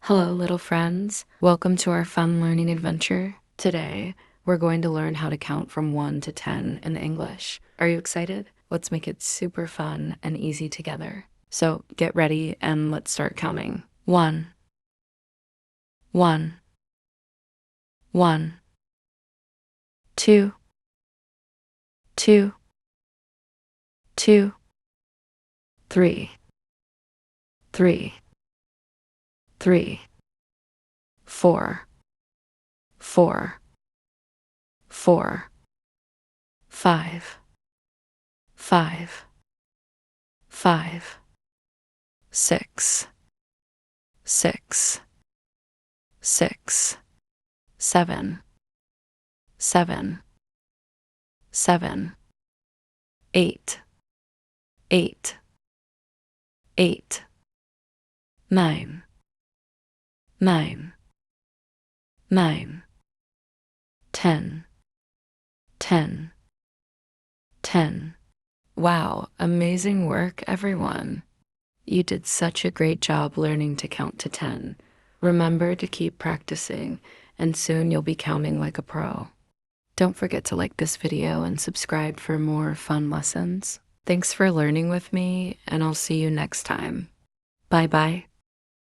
Hello, little friends. Welcome to our fun learning adventure. Today, we're going to learn how to count from 1 to 10 in English. Are you excited? Let's make it super fun and easy together. So get ready and let's start counting. 1, 1, 1, 2, 2, 2, 3, 3, 3, 4, 4, 4, 5, 5, 5, 6, 6, 6, 7, 7, 7, 8, 8, 8, 9, 9, 9, 10, 10, 10. Wow, amazing work, everyone. You did such a great job learning to count to 10. Remember to keep practicing, and soon you'll be counting like a pro. Don't forget to like this video and subscribe for more fun lessons. Thanks for learning with me, and I'll see you next time. Bye bye.